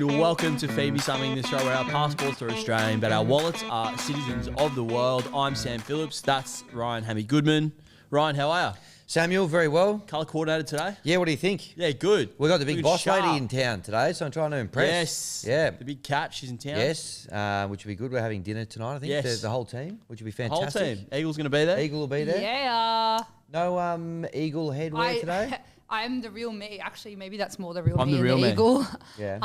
and welcome to Feed Me Something, the show where our passports are Australian, but our wallets are citizens of the world. I'm Sam Phillips. That's Ryan Hammy Goodman. Ryan, how are you? Samuel, very well. Colour coordinated today? Yeah, what do you think? Yeah, good. We've got the big Good boss sharp. lady in town today, so I'm trying to impress. Yes. Yeah. The big cat, she's in town. Yes, which would be good. We're having dinner tonight, I think. Yes. The whole team, which would be Whole fantastic. team. Eagle's going to be there? Eagle will be there. Yeah. No eagle headwear today? I'm the real me. Actually, maybe that's more the real I'm me the and real the me. eagle. Yeah.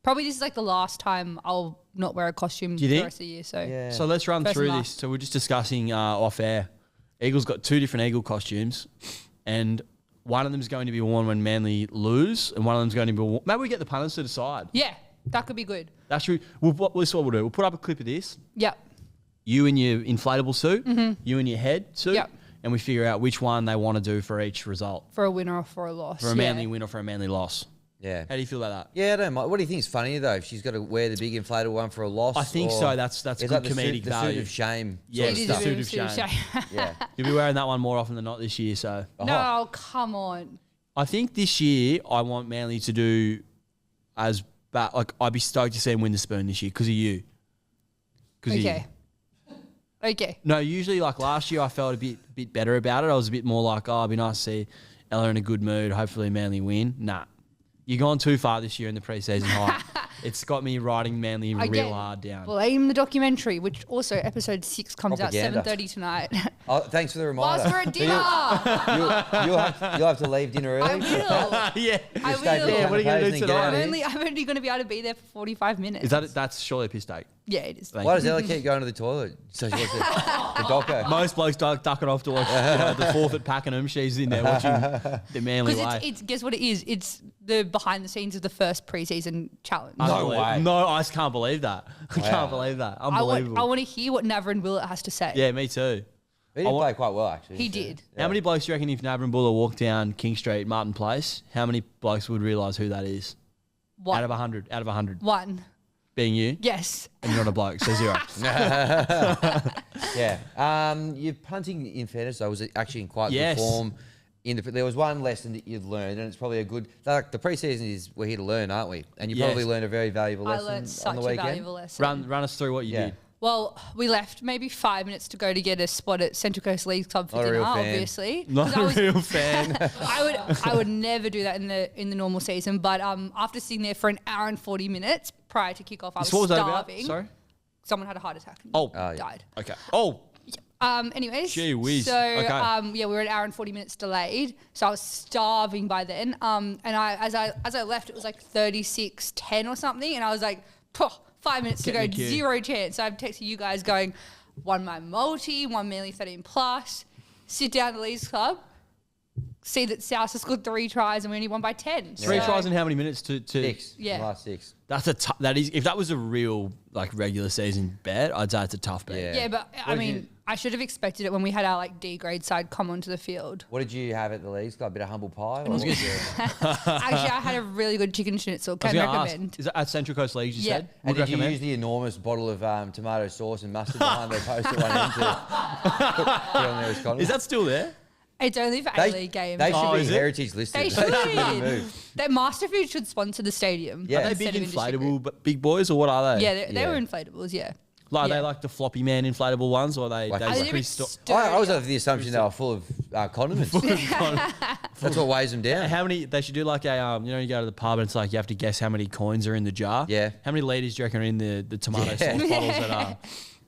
Probably this is like the last time I'll not wear a costume Do you for the think? rest of the year. So Yeah. So let's run First through and this. last. So we're just discussing off air. Eagle's got two different Eagle costumes, and one of them's going to be worn when Manly lose, and one of them's going to be worn. Maybe we get the punters to decide. yeah, that could be good. That's true. This is what we'll do. We'll put up a clip of this. Yep. You in your inflatable suit, you in your head suit, Yep. and we figure out which one they want to do for each result. For a winner or for a loss. For a Manly win or for a Manly loss. Yeah. How do you feel about that? Yeah, I don't mind. What do you think is funnier, though, if she's got to wear the big inflatable one for a loss? I think or so. That's it's good like comedic the value. suit of shame. Yeah, sort It of is a stuff. bit Suit of of a suit of shame. shame. Yeah. You'll be wearing that one more often than not this year. So No, come on. I think this year I want Manly to do as bad. Like I'd be stoked to see them win the spoon this year because of you. 'Cause of you. Okay. Okay. No, usually like last year I felt a bit better about it. I was a bit more like, oh, it'd be nice to see Ella in a good mood. Hopefully Manly win. Nah. You've gone too far this year in the pre-season hype. It's got me writing Manly real Again, hard down. Blame the documentary, which also episode 6 comes Propaganda. out 7:30 tonight. Oh, thanks for the reminder. Whilst we're at dinner. You'll have to leave dinner I early. will. yeah. I Stay for will. the Yeah, what are you gonna do canapes and get tonight? out of I'm here. only going to be able to be there for 45 minutes. That's surely a piss take. Yeah, it is. Thank Why you. does Ella keep going to the toilet? So she wants the doco. Most blokes ducking off to watch the fourth at Pakenham. She's in there watching the Manly Because way. it's guess what it is? It's the behind the scenes of the first preseason challenge. No Unbelievable. way. No, I just can't believe that. I Wow. can't believe that. I Unbelievable. want to hear what Navrin Willett has to say. Yeah, me too. He did play quite well, actually. He did. How many blokes do you reckon if Navrin Buller walked down King Street, Martin Place, how many blokes would realise who that is? One. Out of 100. Out of 100. One. Being you? Yes. And you're not a bloke, so 0. Yeah. Your punting, in fairness, though, was actually in quite Yes. good form. There was one lesson that you'd learned, and it's probably a good. Like the preseason is we're here to learn, aren't we? And you Yes. probably learned a very valuable I lesson learned on such the a weekend. valuable lesson. Run us through what you Yeah. did. Well, we left maybe 5 minutes to go to get a spot at Central Coast League Club for Not a dinner, real fan. obviously. Not 'Cause I a was- real fan. I would never do that in the normal season. But after sitting there for an hour and 40 minutes prior to kickoff, I was What was that about? starving. Sorry? Someone had a heart attack and Oh. yeah. died. Okay. Oh, Anyways, Gee whiz. So Okay. yeah, we were an hour and 40 minutes delayed, so I was starving by then. And as I left, it was like 36:10 or something, and I was like, 5 minutes Get to in go, the queue. 0 chance. So I'm texting you guys going, one my multi, one Manly 13 plus. Sit down at the Leagues Club, see that South has scored 3 tries, and we only won by 10. 3 So- tries in how many minutes to 6. Yeah. The last 6. That's that is if that was a real like regular season bet, I'd say it's a tough bet. Yeah. Yeah, but I did mean, you- I should have expected it when we had our like D grade side come onto the field. What did you have at the Leagues Club? A bit of humble pie? Or Actually, I had a really good chicken schnitzel. I was Can gonna recommend. ask, is that at Central Coast Leagues you Yeah. said? And Would did you recommend? use the enormous bottle of tomato sauce and mustard behind the post at one end to put on there as condom? Is that still there? It's only for A-League games. They should Oh, be is it? heritage listed. They really should. move. That Master Food should sponsor the stadium. Yeah. Are they instead big of Industry Group. inflatable but big boys or what are they? Yeah, they Yeah. were inflatables, yeah. Like are Yeah. they like the floppy man inflatable ones or are they Like- they Are they pretty a bit sto- I was under the assumption they were full of condiments. That's what weighs them down. How many? They should do like a you go to the pub and it's like you have to guess how many coins are in the jar. Yeah. How many litres do you reckon are in the tomato sauce bottles at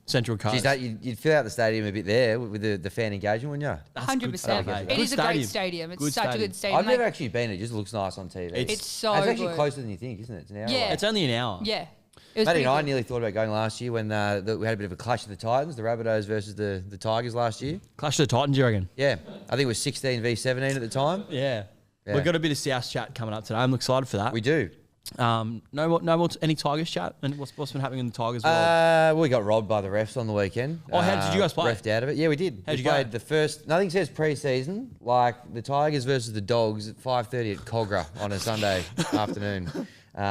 Central Coast? Geez, you'd fill out the stadium a bit there with the fan engagement, wouldn't you? That's 100%. good stuff, eh? It Good is a great stadium. It's Good such a stadium. good stadium. I've never Like, actually been. It just looks nice on TV. it's so It's actually good. closer than you think, isn't it? It's an hour. Yeah. away. It's only an hour. Yeah. It was Matty pretty and I good. nearly thought about going last year when we had a bit of a clash of the Titans, the Rabbitohs versus the Tigers last year. Clash of the Titans, you reckon? Yeah, I think it was 16 v 17 at the time. Yeah. Yeah. We've got a bit of South chat coming up today. I'm excited for that. We do. No more any Tigers chat? And what's been happening in the Tigers world? We got robbed by the refs on the weekend. Oh, how did you guys play? Refed out of it. Yeah, we did. How'd we you go? played the first. Nothing says pre-season like the Tigers versus the Dogs at 5:30 at Cogra on a Sunday afternoon.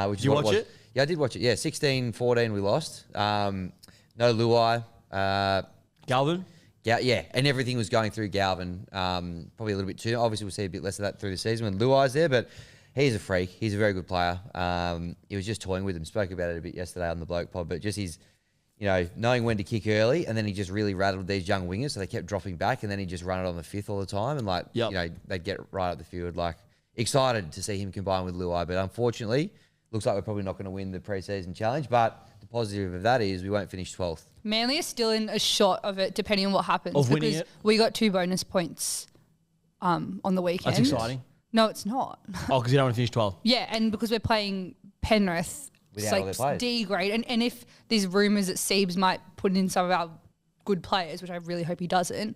Which Did you what watch was. it? Yeah, I did watch it. Yeah, 16-14 we lost. No Luai. Galvin? Yeah, and everything was going through Galvin. Probably a little bit too. Obviously, we'll see a bit less of that through the season when Luai's there. But He's a freak. He's a very good player. He was just toying with him. Spoke about it a bit yesterday on the Bloke Pod, but just his, knowing when to kick early, and then he just really rattled these young wingers, so they kept dropping back, and then he just run it on the fifth all the time, and they'd get right up the field. Excited to see him combine with Luai, but unfortunately, looks like we're probably not going to win the pre-season challenge. But the positive of that is we won't finish 12th. Manly is still in a shot of it, depending on what happens. Of winning because it? we got 2 bonus points on the weekend. That's exciting. No, it's not. Oh, because you don't want to finish 12. Yeah, and because we're playing Penrith, Without all their it's players. D grade. And if there's rumours that Siebes might put in some of our good players, which I really hope he doesn't,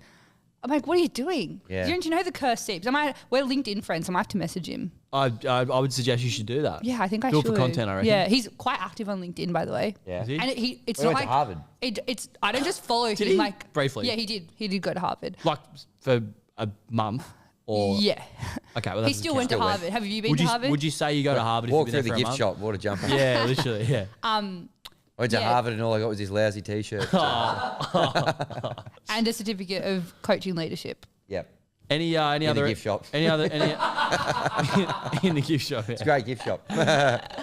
I'm like, what are you doing? Yeah. Don't you know the curse Siebes? We're LinkedIn friends. I might have to message him. I would suggest you should do that. Yeah, I think I do should. it for content, I reckon. Yeah, he's quite active on LinkedIn, by the way. Yeah. Is he? And it's We not went to like Harvard. It's I don't just follow him he? like Briefly? Yeah, he did. He did go to Harvard. Like for a month or Yeah. Okay, well He still went to Still went. Harvard. Have you been to Harvard? Would you say you go to Harvard Walk if through you've the been there gift for a month? shop, bought a jumper. Yeah, literally, yeah. I went to Yeah. Harvard and all I got was this lousy T-shirt. And a certificate of coaching leadership. Yep. Any In other the gift shop. Any other in the gift shop? Yeah. It's a great gift shop. So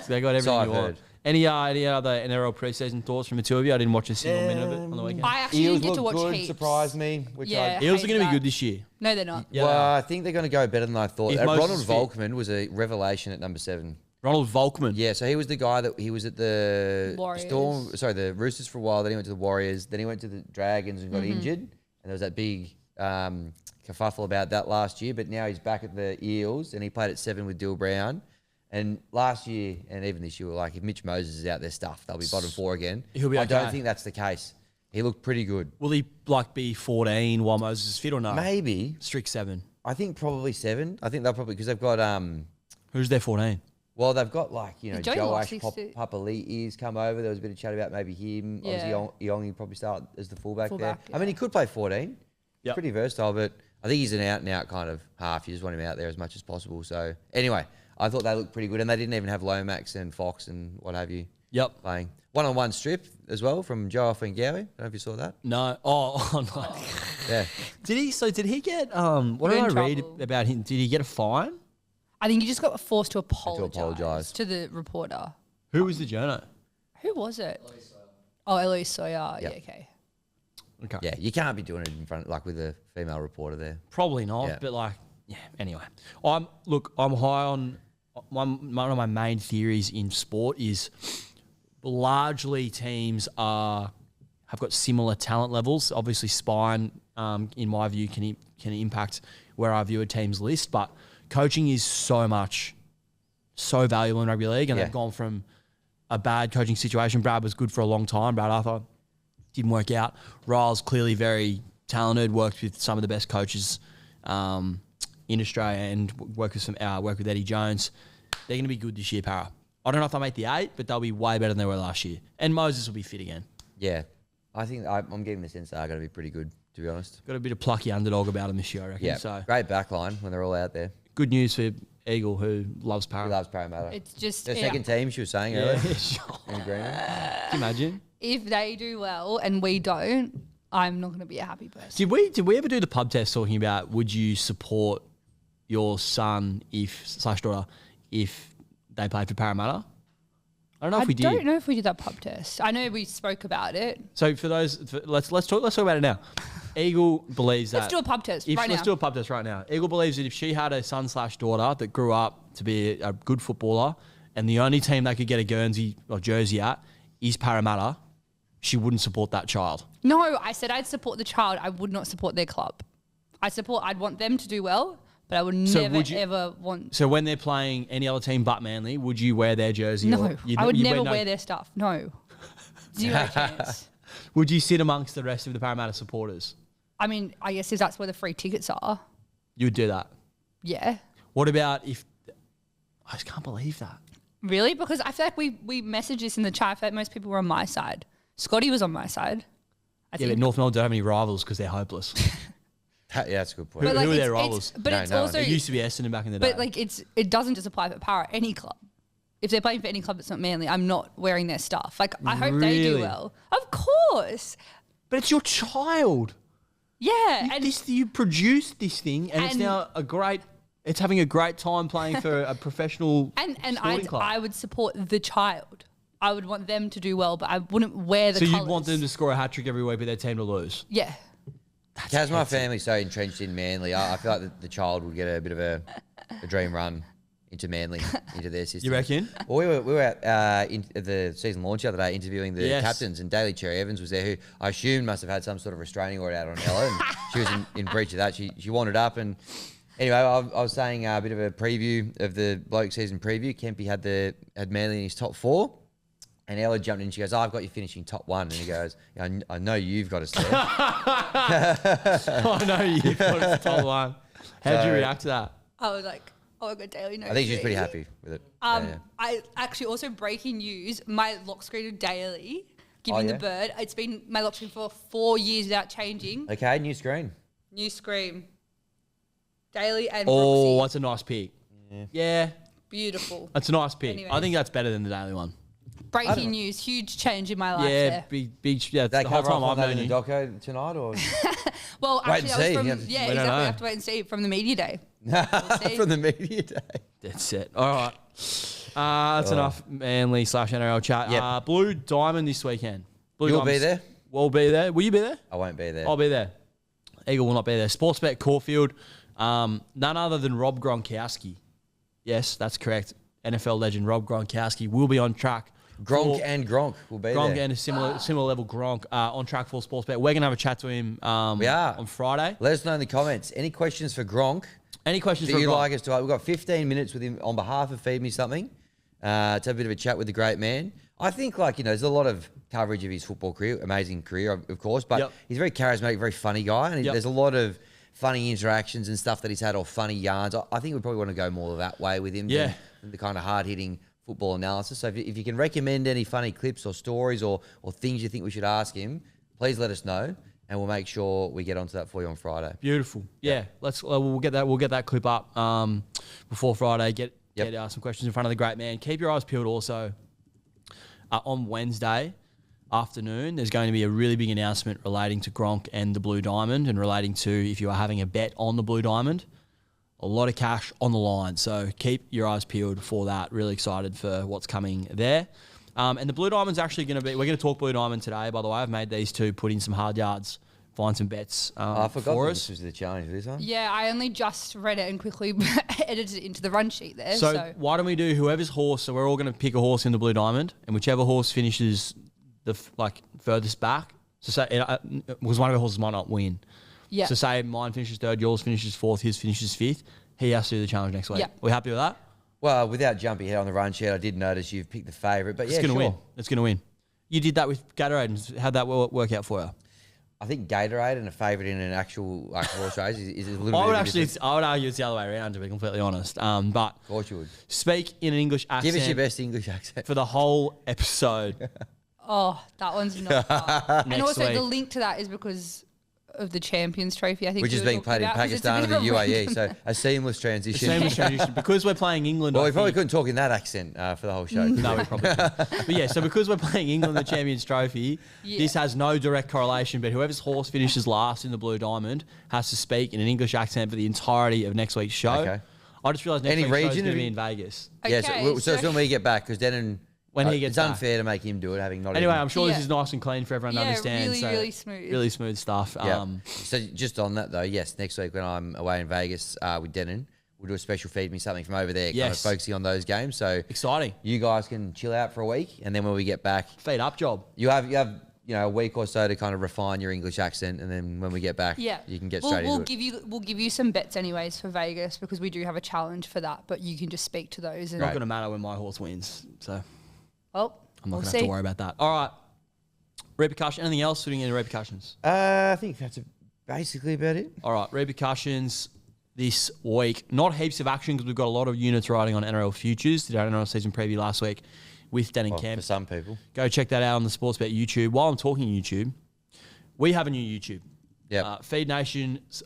they got everything So I've you want. heard. Any other NRL pre-season thoughts from the two of you? I didn't watch a single minute of it on the weekend. I actually Eels didn't get to look watch good, heaps. surprised me. Which Yeah. Eels are hated going to be that. good this year. No, they're not. Yeah. Well, I think they're going to go better than I thought. If Moses Ronald is fit. Volkman was a revelation at number 7. Ronald Volkman. Yeah, so he was the guy that he was at the Warriors. the Roosters for a while. Then he went to the Warriors. Then he went to the Dragons and got Mm-hmm. injured. And there was that big kerfuffle about that last year. But now he's back at the Eels and he played at 7 with Dill Brown. And last year and even this year, if Mitch Moses is out there stuffed, they'll be bottom 4 again. He'll be I don't okay. think that's the case. He looked pretty good. Will he be 14 while Moses is fit or no? Maybe. Strict 7. I think probably 7. I think they'll probably because they've got Who's their 14? well, they've got Joey Joash Lossie's too. Papali'i's come over. There was a bit of chat about maybe him. Yeah. Obviously, Yongi probably start as the fullback Fullback, there. I mean, he could play 14. Yep. Pretty versatile, but I think he's an out-and-out kind of half. You just want him out there as much as possible. So anyway, I thought they looked pretty good, and they didn't even have Lomax and Fox and what have you Yep. playing. One-on-one strip as well from Joe Offengawi. I don't know if you saw that. No. Oh no. Yeah. Did he get what We're did in I read trouble. about him? Did he get a fine? I think you just got forced to apologise apologise. to the reporter. Who was the journo? Who was it? Oh, Eloise Sawyer. Yep. Yeah, okay. Okay. Yeah, you can't be doing it in front with a female reporter there. Probably not, Yeah. but anyway. I'm high on one of my main theories in sport is largely teams have got similar talent levels. Obviously, spine, in my view, can impact where I view a team's list, but coaching is so valuable in rugby league, and Yeah. they've gone from a bad coaching situation. Brad was good for a long time. Brad Arthur didn't work out. Ryle's clearly very talented, worked with some of the best coaches in Australia, and worked with Eddie Jones. They're going to be good this year, Para. I don't know if they'll make the 8, but they'll be way better than they were last year. And Moses will be fit again. Yeah, I think I'm getting the sense they are going to be pretty good, to be honest. Got a bit of plucky underdog about him this year, I reckon. Yeah, So great backline when they're all out there. good news for Eagle, who loves He Para. loves Parramatta. It's just Their yeah. second team, she was saying Yeah, earlier. sure. In agreement. Can you imagine? If they do well and we don't, I'm not going to be a happy person. Did we ever do the pub test talking about would you support your son /daughter if they played for Parramatta? I don't know if we did. I don't know if we did that pub test. I know we spoke about it. So let's talk about it now. Eagle believes that. Let's do a pub test right Let's now. do a pub test right now. Eagle believes that if she had a son/daughter that grew up to be a good footballer, and the only team they could get a Guernsey or jersey at is Parramatta, she wouldn't support that child. No, I said I'd support the child. I would not support their club. I'd want them to do well, but I would So never would you- ever want. So when they're playing any other team but Manly, would you wear their jersey? No, or I would never no- wear their stuff. No, 0 chance. Would you sit amongst the rest of the Parramatta supporters? I mean, I guess if that's where the free tickets are, You would do that. yeah. What about if? I just can't believe that. Really? Because I feel like we messaged this in the chat. I feel like most people were on my side. Scotty was on my side. I Yeah, but think. North Melbourne don't have any rivals because they're hopeless. Yeah, that's a good point. Who But are their it's- rivals? But No, it's no one. also. It used to be Essendon back in the day. But it doesn't just apply for Para. Any club. If they're playing for any club that's not Manly, I'm not wearing their stuff. Like I hope they do Really? well. Of course. But it's your child. Yeah. You produced this thing, and it's And- now It's having a great time playing for a professional And sporting club. I would support the child. I would want them to do well, but I wouldn't wear the So colours. you'd want them to score a hat-trick every week, but their team to lose? Yeah. How's my family so entrenched in Manly? I feel like the child would get a bit of a dream run into Manly, into their system. You reckon? Well, we were at the season launch the other day interviewing the Yes. captains, and Daly Cherry Evans was there, who I assume must have had some sort of restraining order out on Ella, and she was in breach of that. She wandered up, and anyway, I was saying a bit of a preview of the bloke season preview. Kempy had Manly in his top 4. And Ella jumped in and she goes, "I got you finishing top 1." And he goes, "Yeah, I know you've got us there." I know you've got it top 1. How'd you react to that? I was like, oh my God, Daily knows I think she was me. pretty happy with it. Yeah. I actually also breaking news. My lock screen of Daily giving yeah? the bird. It's been my lock screen for 4 years without changing. Okay, new screen. New screen. Daily and Oh, Brooksy. that's a nice pick. Yeah, Beautiful. that's a nice pick. Anyway. I think that's better than the daily one. Breaking news. Huge change in my life Yeah, there. big. Yeah, They the whole cover time off on I've that known in you. the doco tonight, or Well, Wait actually, and see. that was Yeah, from, we yeah, don't exactly. know. We have to wait and see from the media day. see. from the media day? That's it. All right. That's enough Manly / NRL chat. Yep. Blue Diamond this weekend. Blue You'll be Diamonds there? We'll be there. Will you be there? I won't be there. I'll be there. Eagle will not be there. Sportsbet Caulfield. None other than Rob Gronkowski. Yes, that's correct. NFL legend Rob Gronkowski will be on track. Gronk for- and Gronk will be Gronk there. and a similar level Gronk on track for Sportsbet. We're going to have a chat to him We are. on Friday. Let us know in the comments. Any questions for Gronk Any questions that for you'd Gronk? like us to? We've got 15 minutes with him on behalf of Feed Me Something to have a bit of a chat with the great man. I think, there's a lot of coverage of his football career, amazing career, of course, but Yep. he's a very charismatic, very funny guy, and Yep. there's a lot of funny interactions and stuff that he's had, or funny yarns. I think we probably want to go more that way with him Yeah. than the kind of hard-hitting football analysis. So if you can recommend any funny clips or stories or things you think we should ask him, please let us know, and we'll make sure we get onto that for you on Friday. Beautiful. Yeah. We'll get that clip up before Friday. Get some questions in front of the great man. Keep your eyes peeled also. On Wednesday afternoon, there's going to be a really big announcement relating to Gronk and the Blue Diamond, and relating to if you are having a bet on the Blue Diamond. A lot of cash on the line, so keep your eyes peeled for that. Really excited for what's coming there. And the Blue Diamond's actually going to be... We're going to talk Blue Diamond today, by the way. I've made these two put in some hard yards, find some bets I forgot for that us. this was the challenge for this one. Yeah, I only just read it and quickly edited it into the run sheet there. So why don't we do whoever's horse? So we're all going to pick a horse in the Blue Diamond, and whichever horse finishes the furthest back. So say because one of our horses might not win. yeah. So say mine finishes 3rd, yours finishes 4th, his finishes 5th. He has to do the challenge next week. Yeah. We happy with that? Well, without jumping ahead on the run sheet, I did notice you've picked the favourite, but It's yeah, going to sure. win. It's going to win. You did that with Gatorade. And how'd that work out for you? I think Gatorade and a favourite in an actual horse race is a little I bit would of a actually, difference. I would argue it's the other way around, to be completely honest. But Of course you would. speak in an English accent Give us your best English accent. for the whole episode. Oh, that one's not fun. And Next also week. the link to that is because of the Champions Trophy, I think. Which we is were being played talking in about, 'cause it's a Pakistan and bit the of a UAE, random- so a seamless transition. Same as transition. Because we're playing England. Well, I we probably think- couldn't talk in that accent for the whole show. No, we probably couldn't. But yeah, so because we're playing England the Champions Trophy, Yeah. this has no direct correlation, but whoever's horse finishes last in the Blue Diamond has to speak in an English accent for the entirety of next week's show. Okay. I just realised next Any week's show's region going to have be you- in Vegas. Yeah, Okay, so it's when we get back, because then When he gets it's back. unfair to make him do it, having not Anyway, even. I'm sure this Yeah. is nice and clean for everyone to Yeah, understand. really, so really smooth. Really smooth stuff. Yeah. So just on that though, yes, next week when I'm away in Vegas with Denon, we'll do a special Feed Me Something from over there, kind of Yes. focusing on those games. So Exciting. you guys can chill out for a week, and then when we get back, Feed up job. you have a week or so to kind of refine your English accent, and then when we get back, Yeah, you can get we'll, straight we'll into it. we'll give you some bets anyways for Vegas because we do have a challenge for that, but you can just speak to those. And Not going to matter when my horse wins. So well, I'm not we'll going to see. have to worry about that. All right. Repercussion. Anything else fitting in repercussions? I think that's basically about it. All right. Repercussions this week. Not heaps of action because we've got a lot of units riding on NRL Futures. Did our NRL season preview last week with Dan and Well, Camp. for some people. Go check that out on the Sportsbet YouTube. While I'm talking YouTube, we have a new YouTube. Yeah. Feed Nation X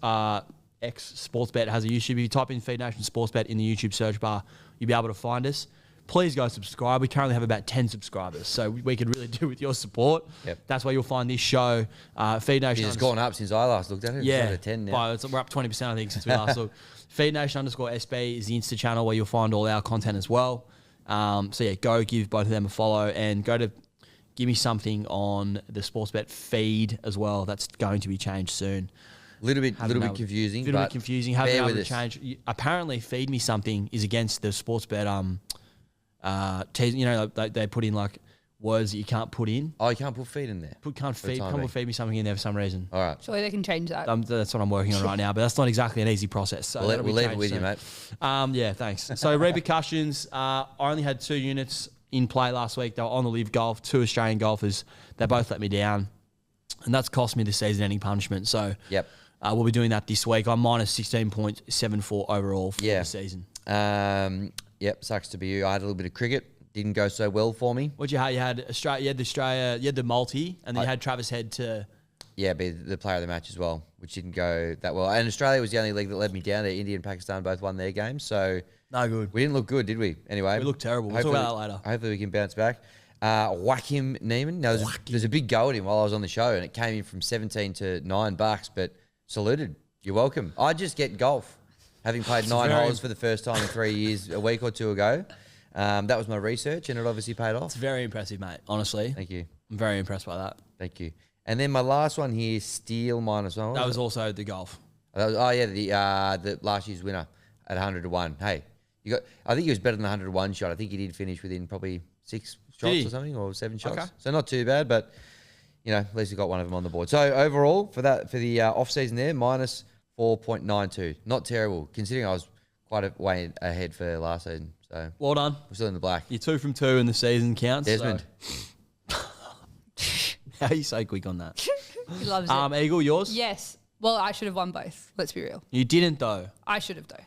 Sportsbet has a YouTube. If you type in Feed Nation Sportsbet in the YouTube search bar, you'll be able to find us. please go subscribe. We currently have about 10 subscribers, so we could really do with your support. Yep. That's why you'll find this show, Feed Nation. It's gone up since I last looked at it. Yeah, It's at 10 now. we're up 20%, I think, since we last looked. Feed Nation _SB is the Insta channel where you'll find all our content as well. So yeah, go give both of them a follow and go to give me something on the Sportsbet feed as well. That's going to be changed soon. Little bit confusing. Little bit confusing. Haven't bear been able with to us. change. Apparently, Feed Me Something is against the Sportsbet. You know, they put in like words that you can't put in. Oh, you can't put feed in there. Can't put Feed Me Something in there for some reason. All right. Surely they can change that. That's what I'm working on right now, but that's not exactly an easy process. So We'll leave it with you, mate. Yeah, thanks. So Repercussions, I only had 2 units in play last week. They were on the Live Golf, 2 Australian golfers. They both let me down, and that's cost me the season-ending punishment. So Yep. we'll be doing that this week. I'm minus 16.74 overall for the season. Yep, sucks to be you. I had a little bit of cricket. Didn't go so well for me. What'd you have? You had Australia, you had the multi, and then you had Travis Head to... Yeah, be the player of the match as well, which didn't go that well. And Australia was the only league that led me down there. India and Pakistan both won their games, so... No good. We didn't look good, did we? Anyway. We looked terrible. We'll talk about that later. Hopefully we can bounce back. Whack him, Neiman. No, there's a big go at him while I was on the show, and it came in from 17 to $9, but saluted. You're welcome. I just get golf, having played 9 holes for the first time in 3 years a week or 2 ago. That was my research, and it obviously paid off. It's very impressive, mate, honestly. Thank you. I'm very impressed by that. Thank you. And then my last one here, Steel -1. That was also the golf. The last year's winner at 100 to 1. Hey, I think he was better than the 100 to 1 shot. I think he did finish within probably 6 shots or something, or 7 shots. Okay. So not too bad, but at least we got one of them on the board. So overall for the off season there, minus 4.92. Not terrible considering I was quite a way ahead for last season. So Well done. we're still in the black. You're 2 from 2 in the season counts. Desmond. So. How are you so quick on that? He loves it. Eagle, yours? Yes. Well, I should have won both. Let's be real. You didn't though. I should have though.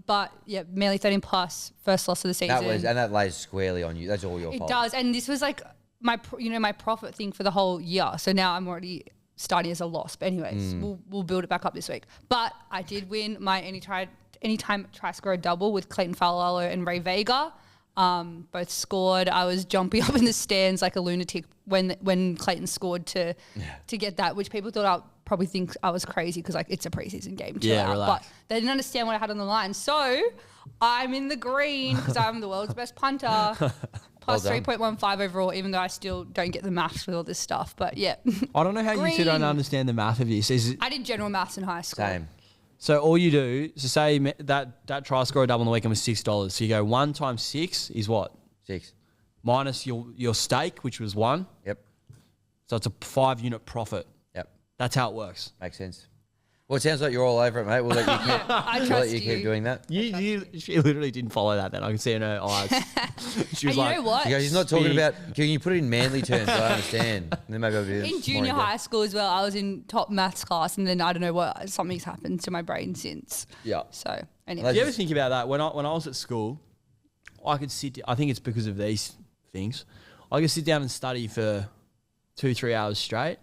But yeah, Manly 13 plus, first loss of the season. That lays squarely on you. That's all your fault. It does, and this was like my profit thing for the whole year. So now I'm already starting as a loss. But anyways, we'll build it back up this week. But I did win my anytime try scorer double with Clayton Falalo and Ray Vega. Both scored. I was jumping up in the stands like a lunatic when Clayton scored to get that, which people thought I probably think I was crazy because like it's a preseason game. Yeah, relax. But they didn't understand what I had on the line. So I'm in the green because I'm the world's best punter. Plus Well 3.15 overall, even though I still don't get the maths with all this stuff. But yeah. I don't know how you two don't understand the math of this. I did general maths in high school. Same. So all you do, so say that try scorer double on the weekend was $6. So you go 1 times 6 is what? 6. Minus your stake, which was 1. Yep. So it's a 5 unit profit. Yep. That's how it works. Makes sense. Well, it sounds like you're all over it, mate. We'll let you keep, I we'll trust let you keep doing that. She literally didn't follow that then. I can see in her eyes. She was And like, you know what? She goes, he's not talking Speak. about, can you put it in manly terms so I understand? And then maybe I'll be In junior high school as well, I was in top maths class, and then I don't know what, something's happened to my brain since. yeah. So Do anyway, you ever think about that? When I was at school, I could I think it's because of these things. I could sit down and study for 2-3 hours straight.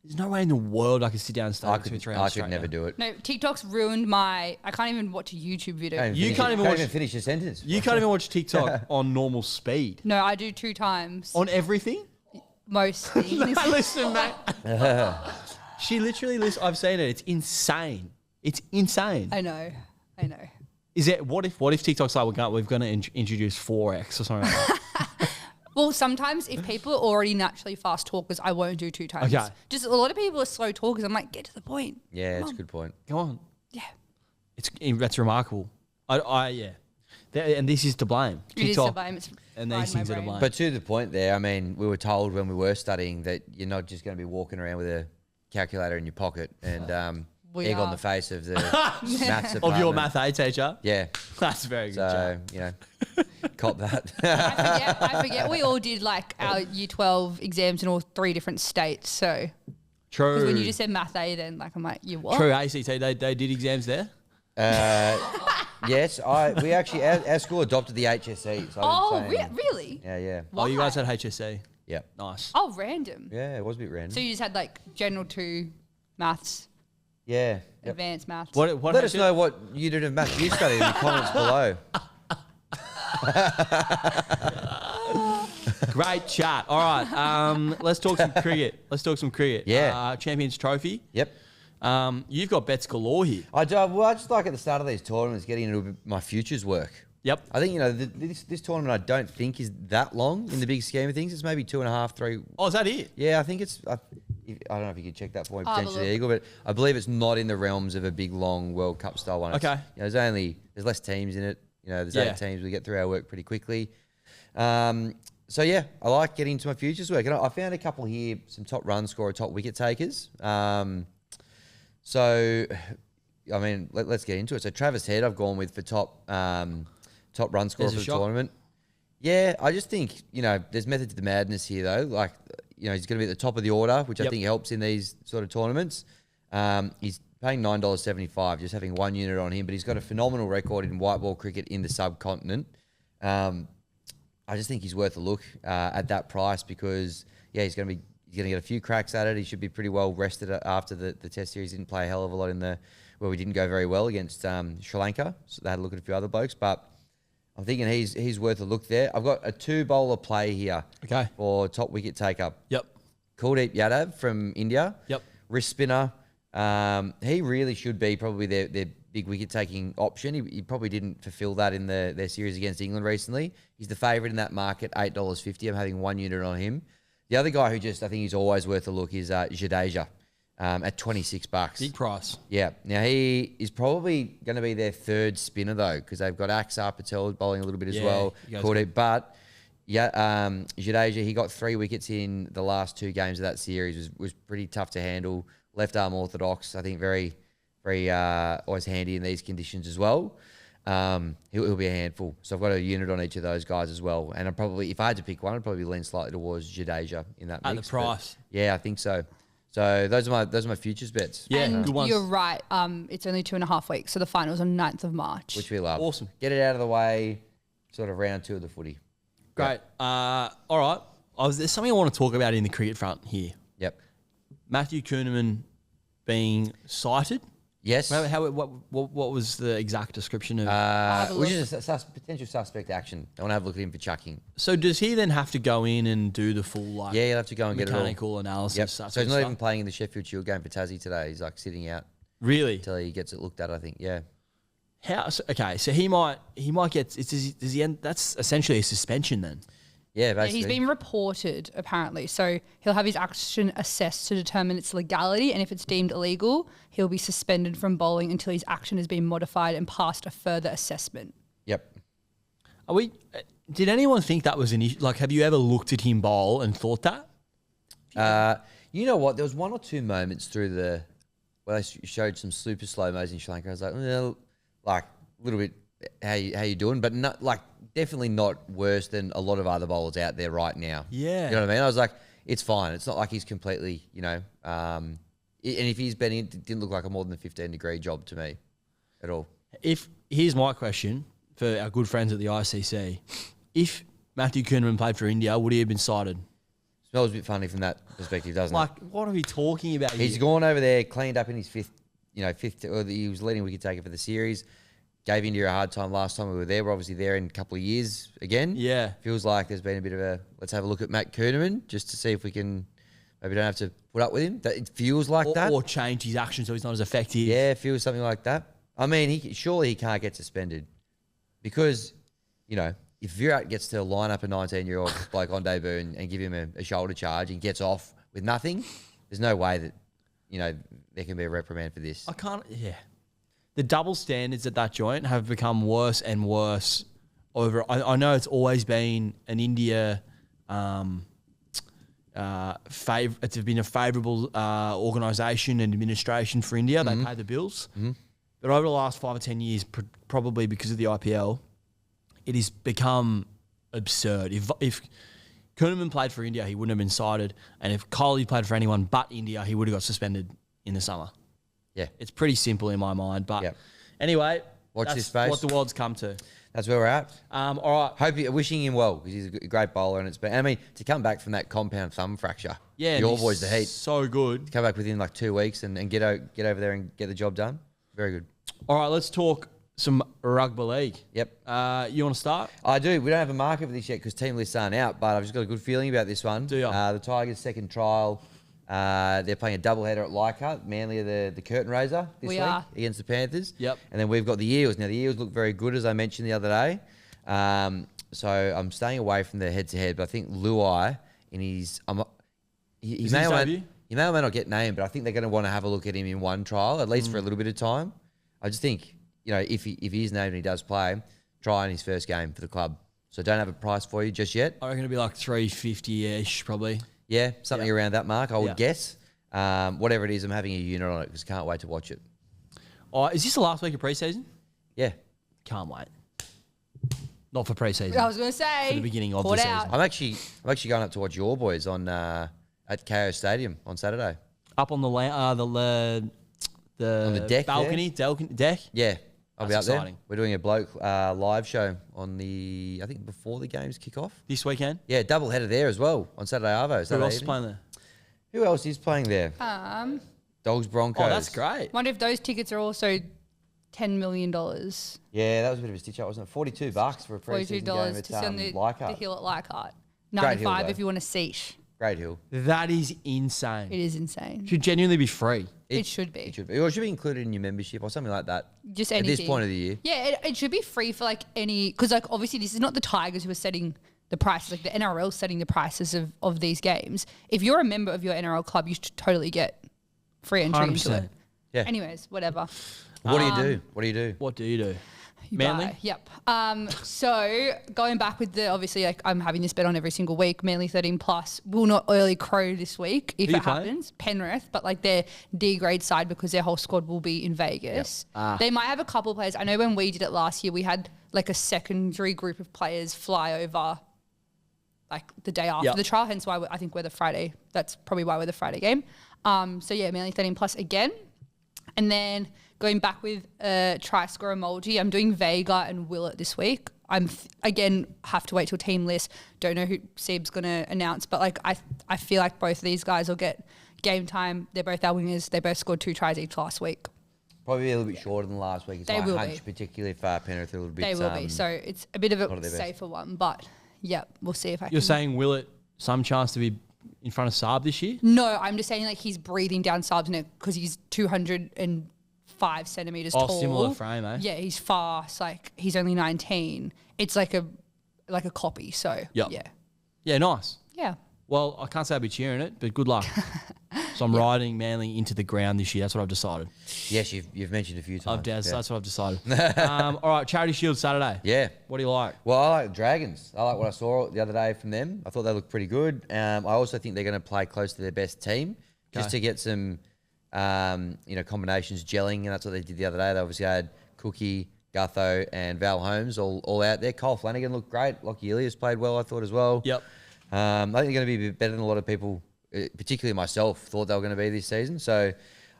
There's no way in the world I could sit down and study for 2-3 hours I straight. could never now. do it. no, TikTok's ruined my. I can't even watch a YouTube video. You can't even finish your sentence. You can't even watch TikTok on normal speed. No, I do 2 times. On everything? Most things. Listen, mate. She literally listens. I've seen it. It's insane. It's insane. I know. Is it? What if TikTok's like we're going to introduce 4x or something like that? Well, sometimes if people are already naturally fast talkers, I won't do 2 times. Okay. Just a lot of people are slow talkers. I'm like, get to the point. Yeah, Come it's a on. good point. Come on. Yeah. That's remarkable. Yeah. And this is to blame. It is to blame. It's and fried these my things are to brain. blame. But to the point there, I mean, we were told when we were studying that you're not just going to be walking around with a calculator in your pocket and We egg on are. the face of the maths of your department. math A teacher? Yeah. That's very good. So, job. cop that. I forget we all did like our year 12 exams in all 3 different states. So, True. because when you just said math A, then like I'm like, you what? True, ACT, they did exams there? Yes, we actually, our school adopted the HSE. So Oh, I'm saying, really? Yeah. Oh, you Why? guys had HSC. Yeah. Nice. Oh, random. Yeah, it was a bit random. So you just had like general 2 maths, Yeah. Yep. advanced maths. What Let us know what unit of maths you studied in the comments below. Great chat. All right, let's talk some cricket. Yeah. Champions Trophy. Yep. You've got bets galore here. I just like at the start of these tournaments getting into my futures work. Yep. I think, this tournament I don't think is that long in the big scheme of things. It's maybe 2.5, 3. Oh, is that it? Yeah, I think it's. I don't know if you could check that for me, I'll have a potentially, look. Eagle, but I believe it's not in the realms of a big, long World Cup style one. Okay. There's less teams in it. There's Yeah. 8 teams. We get through our work pretty quickly. So yeah, I like getting into my futures work, and I found a couple here, some top run scorer, top wicket takers. So, I mean, let's get into it. So Travis Head, I've gone with for top run scorer There's a for the shock. tournament. Yeah, I just think there's method to the madness here though. Like he's going to be at the top of the order, which I think helps in these sort of tournaments. He's paying $9.75, just having 1 unit on him, but he's got a phenomenal record in white ball cricket in the subcontinent. I just think he's worth a look at that price because he's going to get a few cracks at it. He should be pretty well rested after the Test series. He didn't play a hell of a lot where we didn't go very well against Sri Lanka. So they had a look at a few other blokes, but I'm thinking he's worth a look there. I've got a 2-bowler play here. Okay. For top wicket taker. Yep. Kuldeep Yadav from India. Yep. Wrist spinner. He really should be probably their big wicket-taking option. He probably didn't fulfill that in their series against England recently. He's the favourite in that market, $8.50. I'm having 1 unit on him. The other guy who I think he's always worth a look is Jadeja at $26. Big price. Yeah. Now, he is probably going to be their third spinner, though, because they've got Axar Patel bowling a little bit as well. But, Jadeja, he got 3 wickets in the last 2 games of that series. Was pretty tough to handle. Left arm orthodox, I think very, very always handy in these conditions as well. He'll be a handful. So I've got a unit on each of those guys as well. And if I had to pick one, I'd probably lean slightly towards Jadeja in that mix. At the price. Yeah, I think so. So those are my futures bets. Yeah, And good ones. you're right. It's only 2.5 weeks, so the final's on 9th of March. Which we love. Awesome. Get it out of the way, sort of round 2 of the footy. Great. All right. There's something I want to talk about in the cricket front here. Yep. Matthew Kuhnemann being cited. Yes. What was the exact description of? Which is a potential suspect action. I want to have a look at him for chucking. So does he then have to go in and do the full Yeah, you'll have to go and get it all. mechanical analysis? Yep. that So sort he's of not stuff? even playing in the Sheffield Shield game for Tassie today. He's like sitting out Really? until he gets it looked at, I think. Yeah. So he might get. Does he end? That's essentially a suspension then. Yeah, Yeah, basically. he's been reported, apparently. So he'll have his action assessed to determine its legality, and if it's deemed illegal, he'll be suspended from bowling until his action has been modified and passed a further assessment. Yep. Are we? Did anyone think that was an issue? Like, have you ever looked at him bowl and thought that? You know what? There was 1 or 2 moments through where they showed some super slow-mos in Sri Lanka. I was like, well, like a little bit, how you doing? But not like definitely not worse than a lot of other bowlers out there right now. Yeah. You know what I mean? I was like, it's fine. It's not like he's completely, and if he's been in, it didn't look like a more than a 15-degree job to me at all. Here's my question for our good friends at the ICC: if Matthew Kuhnemann played for India, would he have been cited? Smells a bit funny from that perspective, doesn't it? Like, what are we talking about He's here? gone over there, cleaned up in his fifth, or he was leading wicket taker for the series. Gave India a hard time last time we were there. We're obviously there in a couple of years again. Yeah. Feels like there's been a bit of let's have a look at Matt Kuhnemann just to see if we can, maybe don't have to put up with him. It feels like that. Or change his action so he's not as effective. Yeah, it feels something like that. I mean, surely he can't get suspended because, if Virat gets to line up a 19-year-old bloke on debut and give him a shoulder charge and gets off with nothing, there's no way that, there can be a reprimand for this. I can't. Yeah. The double standards at that joint have become worse and worse over. I know it's always been an India it's been a favourable organisation and administration for India. They pay the bills. But over the last 5 or 10 years, probably because of the IPL, it has become absurd. If Kuhnemann played for India, he wouldn't have been cited. And if Kohli played for anyone but India, he would have got suspended in the summer. Yeah. It's pretty simple in my mind. But Yep. anyway, Watch that's this space. what the world's come to. That's where we're at. All right. Wishing him well because he's a great bowler, and to come back from that compound thumb fracture. Yeah. your and he's boys the heat. So good. Come back within like 2 weeks and get over there and get the job done. Very good. All right, let's talk some rugby league. Yep. You want to start? I do. We don't have a marker for this yet because team lists aren't out, but I've just got a good feeling about this one. Do ya? The Tigers' second trial. They're playing a doubleheader at Leichhardt. Manly are the curtain raiser this We week are. against the Panthers. Yep. And then we've got the Eels. Now, the Eels look very good, as I mentioned the other day. So I'm staying away from the head-to-head, but I think Luai, in his... he Is may his or may, debut? he may or may not get named, but I think they're going to want to have a look at him in one trial, at least for a little bit of time. I just think, if he is named and he does play, try in his first game for the club. So don't have a price for you just yet. I reckon it'll be like 350-ish probably. Yeah, something around that mark, I would Yeah. guess. Whatever it is, I'm having a unit on it because can't wait to watch it. Oh, is this the last week of pre-season? Yeah. Can't wait. Not for pre-season. I was going to say. For the beginning of the caught season. out. I'm actually going up to watch your boys on at KO Stadium on Saturday. Up on the the deck balcony, deck. Yeah, I'll be up That's there. exciting. We're doing a bloke live show on I think before the games kick off. This weekend. Yeah, double header there as well on Saturday Arvo. Who Saturday else is evening. playing there? Who else is playing there? Dogs Broncos. Oh, that's great. Wonder if those tickets are also $10 million. Yeah, that was a bit of a stitch up, wasn't it? $42 for a pre-season game $42 at to sit on the Leichhardt. hill at Leichhardt. Great hill, 95 though. if you want a seat. Great hill. That is insane. It is insane. Should genuinely be free. It should be. It should be. Or it should be included in your membership or something like that. Just at anything. this point of the year. Yeah, it should be free for like any, because like obviously this is not the Tigers who are setting the prices, like the NRL setting the prices of these games. If you're a member of your NRL club, you should totally get free entry into 100%. it. Yeah. Anyways, whatever. What do you do? What do you do? What do you do? You Manly? buy. Yep. So going back with the, obviously like I'm having this bet on every single week. Manly 13 plus will not early crow this week if Who you it playing? happens. Penrith, but like their D grade side because their whole squad will be in Vegas. They might have a couple of players. I know when we did it last year, we had like a secondary group of players fly over like the day after Yep. the trial. Hence why I think we're the Friday. That's probably why we're the Friday game. So yeah, Manly 13 plus again. And then going back with try score emoji, I'm doing Vega and Willett this week. Again, have to wait till team list. Don't know who Seb's going to announce, but like I feel like both of these guys will get game time. They're both our wingers. They both scored 2 tries each last week. Probably a little bit shorter than last week. It's They my will hunch, be. particularly if Penrith are a little bit. They will be. So it's a bit of not a at their best. safer one, but yeah, we'll see if I You're can. saying Willett some chance to be in front of Saab this year? No, I'm just saying like he's breathing down Saab's neck because he's 205 centimeters Oh, tall. similar frame, eh? Yeah, he's fast. Like he's only 19. It's like a copy. So Yep. yeah, Yeah, nice. yeah. Well, I can't say I'll be cheering it, but good luck. So I'm riding Manly into the ground this year. That's what I've decided. Yes, you've mentioned a few times. Yeah. That's what I've decided. All right, Charity Shield Saturday. Yeah. What do you like? Well, I like the Dragons. I like what I saw the other day from them. I thought they looked pretty good. I also think they're going to play close to their best team just Okay. to get some, combinations gelling, and that's what they did the other day. They obviously had Cookie, Gutho, and Val Holmes all out there. Cole Flanagan looked great. Lockie Ilias played well, I thought, as well. Yep. I think they're going to be a bit better than a lot of people, particularly myself, thought they were going to be this season. So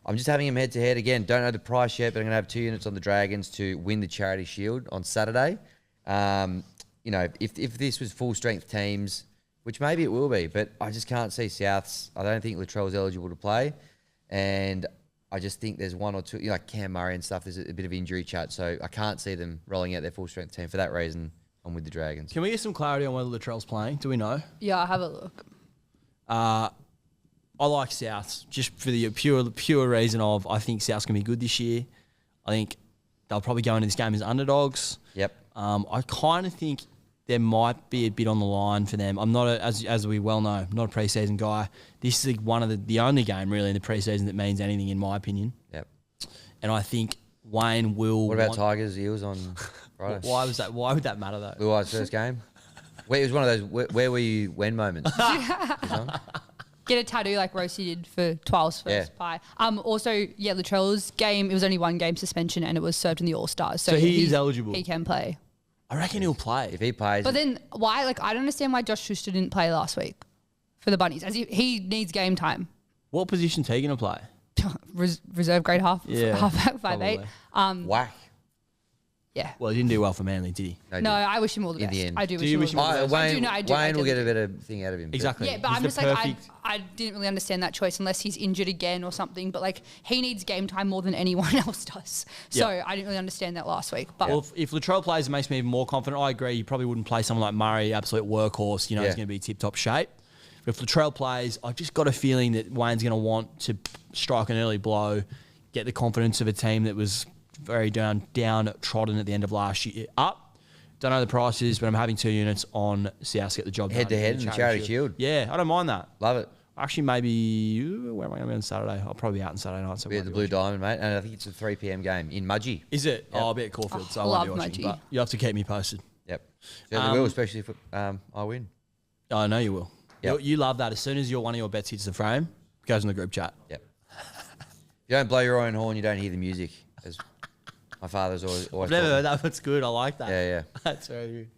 I'm just having them head to head again. Don't know the price yet, but I'm going to have 2 units on the Dragons to win the Charity Shield on Saturday. If this was full strength teams, which maybe it will be, but I just can't see Souths. I don't think Latrell's eligible to play, and I just think there's one or two, like Cam Murray and stuff. There's a bit of injury chat, so I can't see them rolling out their full strength team. For that reason, I'm with the Dragons. Can we get some clarity on whether Latrell's playing? Do we know? Yeah, I'll have a look. I like Souths just for the pure reason of I think Souths can be good this year. I think they'll probably go into this game as underdogs. Yep. I kind of think there might be a bit on the line for them. I'm not, as we well know, not a pre-season guy. This is one of the only game really in the pre-season that means anything, in my opinion. Yep. And I think Wayne will. What about Tigers Eels on Friday? Why was that? Why would that matter though? Blue Eyes first game. It was one of those where were you when moments. Get a tattoo like Rosie did for 12's first pie. Also, yeah, Latrell's game, it was only 1 game suspension and it was served in the All-Stars. So he is eligible. He can play. I reckon he'll play. If he plays, But then why, like, I don't understand why Josh Schuster didn't play last week for the Bunnies. As he needs game time. What position's he going to play? Reserve grade half, Yeah, halfback, 5'8". whack. Yeah. Well, he didn't do well for Manly, did he? No, I wish him all the In best. the end. I do Do wish you him all wish the him all best. the Wayne, I do know. I do. Wayne will I get do. a better thing out of him. but- Exactly. Yeah, but He's I'm the just like, perfect- I didn't really understand that choice unless he's injured again or something. But like, he needs game time more than anyone else does. So Yeah. I didn't really understand that last week. But Well, if Latrell plays, it makes me even more confident. I agree. You probably wouldn't play someone like Murray, absolute workhorse. You know, he's Yeah. going to be tip-top shape. But if Latrell plays, I've just got a feeling that Wayne's going to want to strike an early blow, get the confidence of a team that was very downtrodden at the end of last year up. Don't know the prices, but I'm having 2 units on South to get the job done. Head-to-head in the Charity Shield. Yeah, I don't mind that. Love it. Actually, maybe where am I going to be on Saturday? I'll probably be out on Saturday night. So We I had won't the be Blue watching. Diamond, mate, and I think it's a 3 p.m. game in Mudgee. Is it? Oh, I'll be at Caulfield, so I won't be love watching. Mudgee. But you have to keep me posted. Yep. Certainly will, especially if I win. Oh, I know you will. Yep. You love that. As soon as one of your bets hits the frame, it goes in the group chat. Yep. If you don't blow your own horn, you don't hear the music. As my father's always I've never taught heard me. that. That's good. I like that. Yeah, yeah. That's very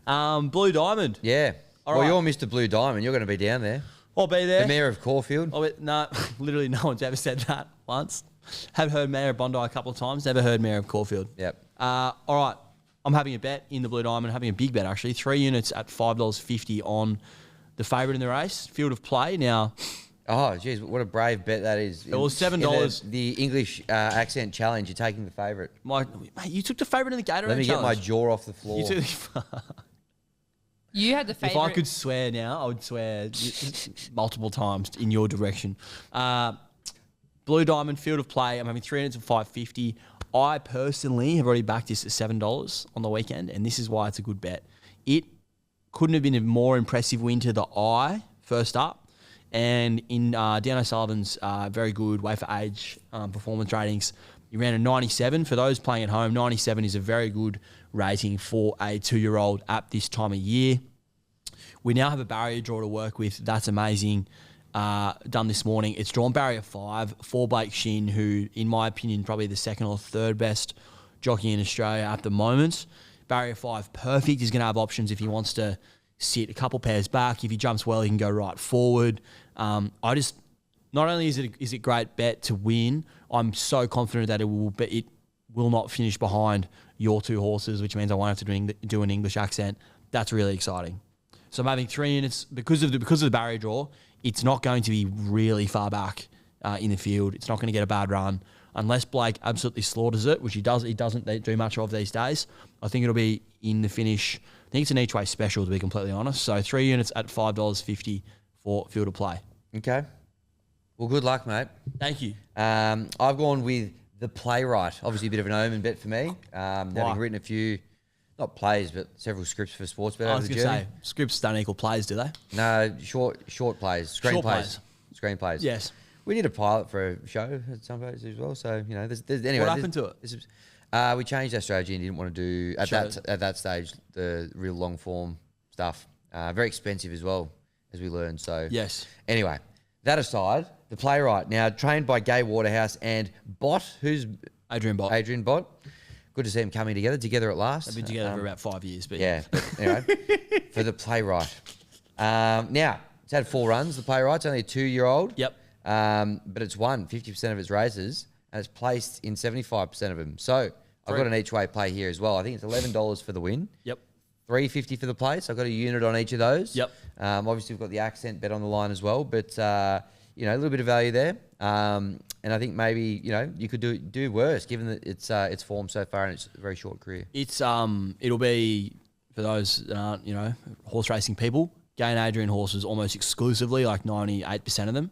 good. Blue Diamond. Yeah. All Well, right. you're Mr. Blue Diamond. You're going to be down there. I'll be there. The Mayor of Caulfield. No, literally no one's ever said that once. Have heard Mayor of Bondi a couple of times. Never heard Mayor of Caulfield. Yep. All right. I'm having a bet in the Blue Diamond. Having a big bet, actually. 3 units at $5.50 on the favourite in the race. Field of play. Now, Oh, geez, what a brave bet that is. It was $7. In the English accent challenge, you're taking the favourite. mate, you took the favourite in the Gatorade Let me get my challenge. jaw off the floor. You took you had the If favorite. I could swear now, I would swear multiple times in your direction. Blue Diamond Field of Play. I'm having 3 units at $5.50. I personally have already backed this at $7 on the weekend, and this is why it's a good bet. It couldn't have been a more impressive win to the eye first up, and in Dan O'Sullivan's very good way for age performance ratings, he ran a 97. For those playing at home, 97 is a very good rating for a 2-year-old at this time of year. We now have a barrier draw to work with. That's amazing. Done this morning. It's drawn barrier 5 for Blake Shin, who, in my opinion, probably the second or third best jockey in Australia at the moment. Barrier 5, perfect. He's going to have options if he wants to sit a couple pairs back. If he jumps well, he can go right forward. Not only is it great bet to win, I'm so confident that it will not finish behind your 2 horses, which means I won't have to do an English accent. That's really exciting. So I'm having 3 units because of the barrier draw. It's not going to be really far back in the field. It's not going to get a bad run unless Blake absolutely slaughters it, which he does. He doesn't do much of these days. I think it'll be in the finish. I think it's an each way special, to be completely honest. So 3 units at $5.50 for field of play. Okay. Well, good luck, mate. Thank you. I've gone with the Playwright. Obviously, a bit of an omen bet for me. Having written a few, not plays, but several scripts for sports bet I over was the going to journey. say, scripts don't equal plays, do they? No, short plays, screenplays. Screenplays. Yes. We need a pilot for a show at some place as well. So, you know, there's anyway. What happened to it? We changed our strategy and didn't want to do, at that stage, the real long form stuff. Very expensive as well, as we learned. So, Yes. Anyway, that aside, the Playwright, now trained by Gay Waterhouse and Bott, who's Adrian Bott. Adrian Bott. Good to see them coming together at last. They've been together for about 5 years. But Yeah, but anyway, for the Playwright. Now, it's had 4 runs, the Playwright's only a 2-year-old. Yep. But it's won 50% of its races and it's placed in 75% of them. So I've got an each way play here as well. I think it's $11 for the win. Yep. $3.50 for the place. I've got a unit on each of those. Yep. Obviously, we've got the accent bet on the line as well, but you know, a little bit of value there. And I think maybe you could do worse given that its form so far in its very short career. It's it'll be for those that aren't horse racing people. Gay and Adrian horses almost exclusively, like 98% of them,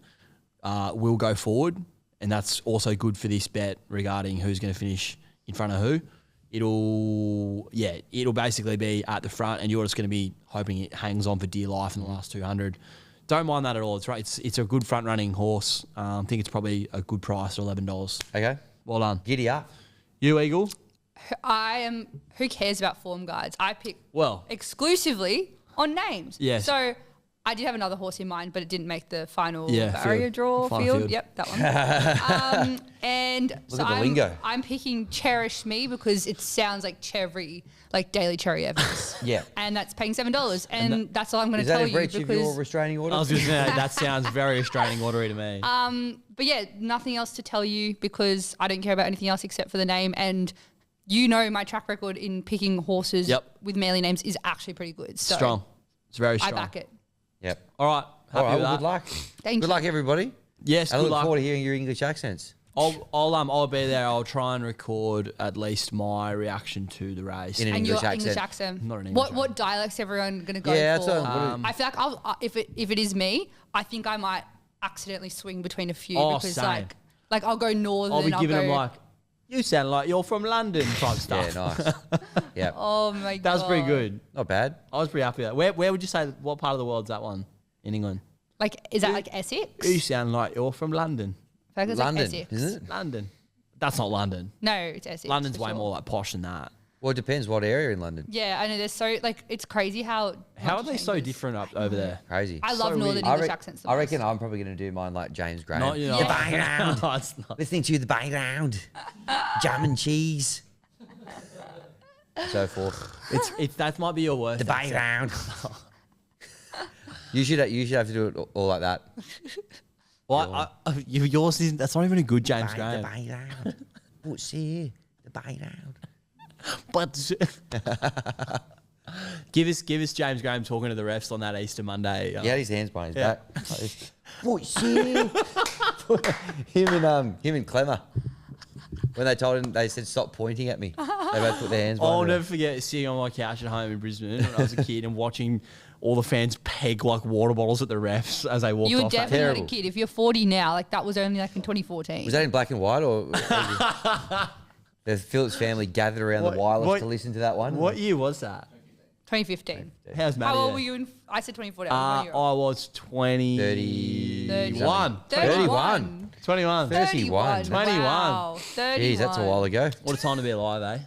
will go forward, and that's also good for this bet regarding who's going to finish in front of who. It'll basically be at the front, and you're just going to be hoping it hangs on for dear life in the last 200. Don't mind that at all. It's right. It's a good front running horse. I think it's probably a good price at $11. Okay. Well done. Giddy up. You, Eagle? Who cares about form guides? I pick Well, exclusively on names. Yes. So I did have another horse in mind, but it didn't make the final Yeah, barrier field. draw Final field. field. Yep, that one. And Look so at the lingo. I'm picking Cherish Me because it sounds like Cherry, like Daily Cherry Evans. Yeah. And that's paying $7. And that's all I'm going Is to that tell a you breach of your because. restraining order? I was going to say that sounds very restraining ordery to me. But yeah, nothing else to tell you because I don't care about anything else except for the name. And you know my track record in picking horses Yep. with Manly names is actually pretty good. So Strong. It's very I strong. back it. Yep. All right. Happy All right. with Well, that. good luck. Thank Good you. luck, everybody. Yes, I good look luck. forward to hearing your English accents. I'll be there. I'll try and record at least my reaction to the race. In an And English your accent. English accent. Not an English What dialect's everyone going to go Yeah, for? that's what I feel like if it is me, I think I might accidentally swing between a few Oh, because same. like I'll go northern. I'll be I'll giving go, them like, you sound like you're from London type stuff. Yeah, nice. Yeah. Oh my god, That was pretty good. Not bad. I was pretty happy with that. Where would you say, what part of the world's that one in England? Like, is that like Essex? You sound like you're from London. I feel like it's London, like Essex. isn't it? London. That's not London. No, it's Essex. London's for way sure. more like posh than that. Well, it depends what area in London. Yeah, I know. There's so like it's crazy how. How are much they so changes. different up over there? Crazy. I love So Northern weird. English accents. the I reckon most. I'm probably going to do mine like James Graham. Not, you know, The background. No, it's not. Listening to the background. Jam and cheese. So forth. It's that might be your worst. The accent. background. You should have to do it all like that. Well, yours isn't. That's not even a good James The Graham. background. What's here? The background. But give us James Graham talking to the refs on that Easter Monday. He had his hands behind his Yeah. back. Like this. What's here? him and Clemmer. When they told him, they said, "Stop pointing at me." They both put their hands behind I'll their never forget sitting on my couch at home in Brisbane when I was a kid and watching all the fans peg like water bottles at the refs as they walked You were off. definitely not a Terrible. kid. If you're 40 now, like that was only like in 2014. Was that in black and white or? The Phillips family gathered around the wireless to listen to that one. What year was that? 2015. How's Maddie? How old then? were you? I said 2014. I was 20. 31. 31. 21. 31. 21. Wow. 31. Jeez, that's a while ago. What a time to be alive, eh?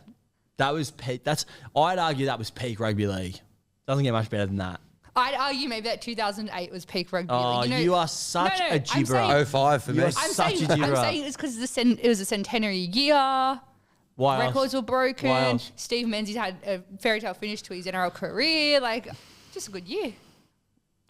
That was peak. I'd argue that was peak rugby league. Doesn't get much better than that. I'd argue maybe that 2008 was peak rugby Oh, league. you are such a I'm gibberer. saying- 05 for me. You're I'm such saying, a I'm gibberer. saying it's because it was a centenary year. Why Records else? were broken. Why else? Steve Menzies had a fairy tale finish to his NRL career. Like, just a good year.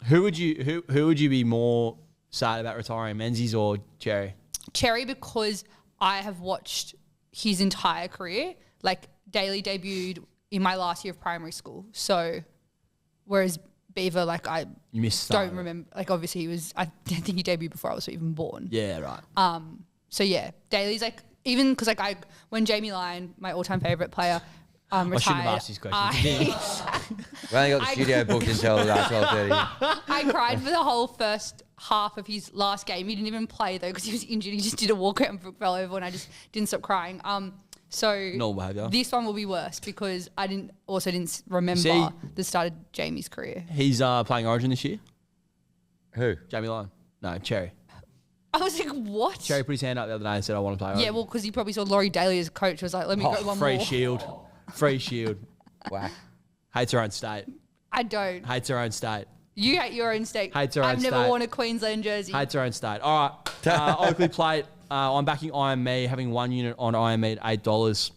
Who would you be more sad about retiring, Menzies or Cherry? Cherry, because I have watched his entire career. Like, Daly debuted in my last year of primary school. So, whereas Beaver, like, I You missed don't remember. Like, obviously, I think he debuted before I was even born. Yeah, right. So, yeah, Daly's like, even because, like, when Jamie Lyon, my all time favourite player, retired. I shouldn't have asked these questions. We only got the studio booked until 12:30. I cried for the whole first half of his last game. He didn't even play though because he was injured. He just did a walkout and fell over, and I just didn't stop crying. So Normal behaviour. this one will be worse because I didn't remember See- the start of Jamie's career. He's playing Origin this year. Who? Jamie Lyon. No, Cherry. I was like, what? Cherry put his hand up the other day and said, "I want to play Origin." Yeah, well, because he probably saw Laurie Daly as a coach. Was like, let me go one free more. shield. Free shield. Whack. Hates her own state. I don't. Hates her own state. You hate your own state. Hates her own I've never state. worn a Queensland jersey. Hates her own state. All right. Oakley Plate. I'm backing IME, having one unit on IME at $8.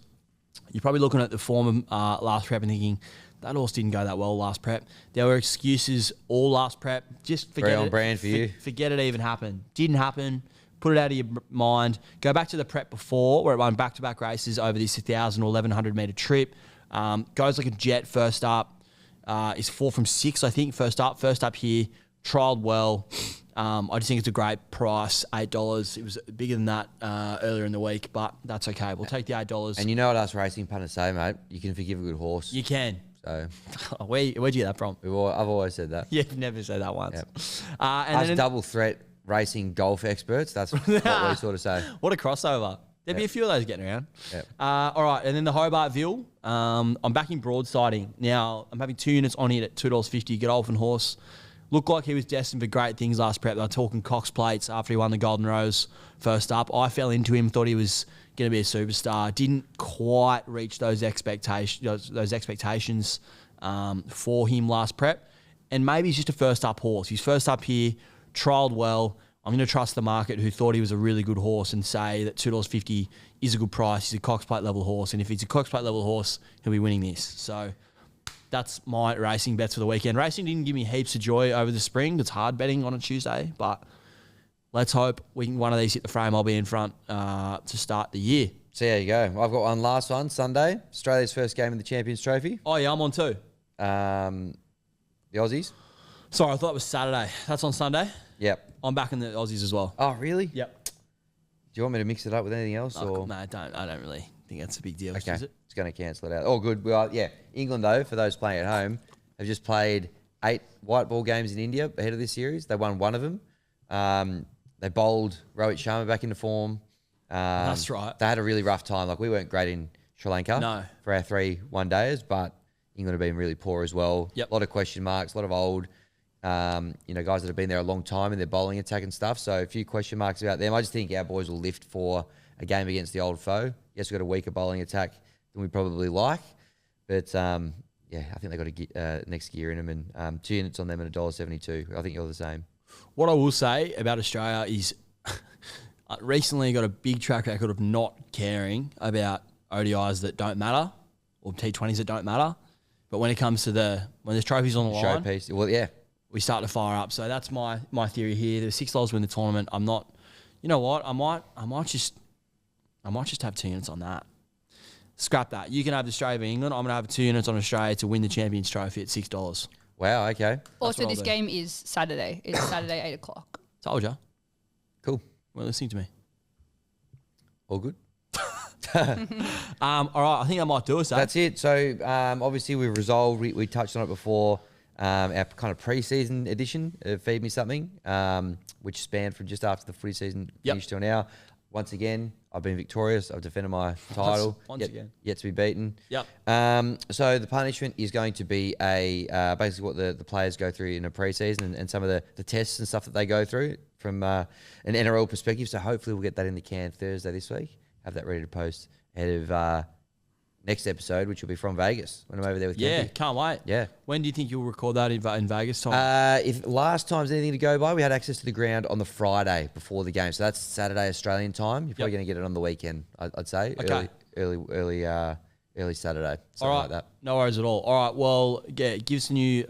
You're probably looking at the form of last prep and thinking, that horse didn't go that well last prep. There were excuses all last prep. Just forget Very on it. brand for you. Forget it even happened. Didn't happen. Put it out of your mind. Go back to the prep before where it won back-to-back races over this 1,000 or 1,100 metre trip. Goes like a jet first up. Is 4 from 6, I think, first up here. Trialled well. I just think it's a great price, $8. It was bigger than that earlier in the week, but that's okay. We'll take the $8. And you know what us racing punters say, mate? You can forgive a good horse. You can. So Where'd you get that from? I've always said that. You've never said that once. Yep. And Us then, double threat racing golf experts, that's what we sort of say. what a crossover. There'd be a few of those getting around. Yep. All right, and then the Hobartville. I'm backing broadsiding. Now, I'm having 2 units on it at $2.50. Godolphin horse. Looked like he was destined for great things last prep. They were talking Cox Plates after he won the Golden Rose first up. I fell into him, thought he was going to be a superstar. Didn't quite reach those expectations for him last prep. And maybe he's just a first up horse. He's first up here, trialled well. I'm going to trust the market who thought he was a really good horse and say that $2.50 is a good price. He's a Cox Plate level horse. And if he's a Cox Plate level horse, he'll be winning this. So that's my racing bets for the weekend. Racing didn't give me heaps of joy over the spring. It's hard betting on a Tuesday, but let's hope one of these hit the frame. I'll be in front to start the year. So there you go. I've got one last one, Sunday. Australia's first game in the Champions Trophy. Oh, yeah, I'm on too. The Aussies. Sorry, I thought it was Saturday. That's on Sunday. Yep. I'm back in the Aussies as well. Oh, really? Yep. Do you want me to mix it up with anything else? Oh, or? no, I don't really think that's a big deal. Okay. Is it? It's going to cancel it out. Oh, good. Well, yeah. England, though, for those playing at home, have just played 8 white ball games in India ahead of this series. They won one of them. They bowled Rohit Sharma back into form. That's right. They had a really rough time. Like, we weren't great in Sri Lanka for our 3 one-dayers, but England have been really poor as well. Yep. A lot of question marks, a lot of old, guys that have been there a long time in their bowling attack and stuff. So a few question marks about them. I just think our boys will lift for a game against the old foe. Yes, we've got a weaker bowling attack than we probably like. But, I think they've got to get next gear in them. And 2 units on them at $1.72. I think you're the same. What I will say about Australia is recently got a big track record of not caring about ODIs that don't matter or T20s that don't matter. But when it comes to when there's trophies on the line, Showpiece. Well, yeah. we start to fire up. So that's my theory here. The $6 win the tournament. I'm not. You know what? I might just have 2 units on that. Scrap that. You can have Australia v England. I'm gonna have 2 units on Australia to win the Champions Trophy at $6. Wow, okay. Also, what this I'll do. game is Saturday. It's Saturday, 8 o'clock. Told ya. Cool. Well, listening to me. All good? All right, I think I might do it. That's it. So, obviously, we've resolved. We touched on it before. Our kind of pre-season edition of Feed Me Something, which spanned from just after the footy season finished to now. Once again, I've been victorious. I've defended my title. Once again. Yet to be beaten. Yep. So the punishment is going to be basically what the players go through in a pre-season and some of the tests and stuff that they go through from an NRL perspective. So hopefully we'll get that in the can Thursday this week. Have that ready to post ahead of next episode, which will be from Vegas when I'm over there with Yeah, Kempy. can't wait. Yeah. When do you think you'll record that in Vegas, Tom? If last time's anything to go by, we had access to the ground on the Friday before the game. So that's Saturday Australian time. You're probably going to get it on the weekend, I'd say. Okay. Early Saturday. Something all right, like that. no worries at all. All right, well, give the new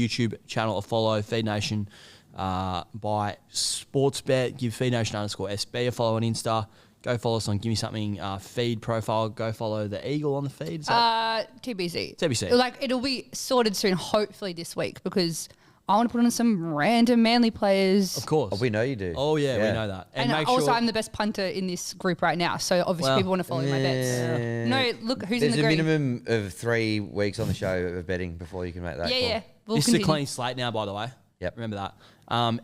YouTube channel a follow, Feed Nation by Sportsbet. Give Feed Nation _SB a follow on Insta. Go follow us on Give Me Something feed profile. Go follow the Eagle on the feed. Is that TBC. TBC. Like, it'll be sorted soon, hopefully this week, because I want to put on some random Manly players. Of course. Oh, we know you do. Oh, yeah, we know that. And make also, sure I'm the best punter in this group right now, so obviously Well, people want to follow my bets. No, look, who's in There's the a green? minimum of 3 weeks on the show of betting before you can make that call. Yeah. We'll this is a continue. clean slate now, by the way. Yep. Remember that.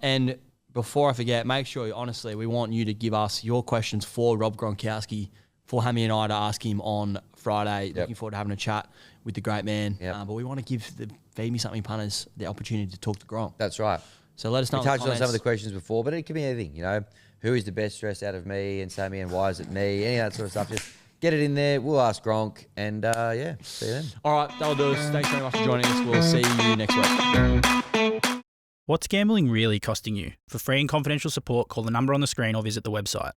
And before I forget, make sure, honestly, we want you to give us your questions for Rob Gronkowski, for Hammy and I to ask him on Friday. Yep. Looking forward to having a chat with the great man. Yep. But we want to give the Feed Me Something punters the opportunity to talk to Gronk. That's right. So let us know. We in the touched on some of the comments. questions before, but it could be anything, Who is the best dressed out of me and Sammy, and why is it me? Any of that sort of stuff. Just get it in there. We'll ask Gronk, and see you then. All right, that'll do us. Thanks very much for joining us. We'll see you next week. What's gambling really costing you? For free and confidential support, call the number on the screen or visit the website.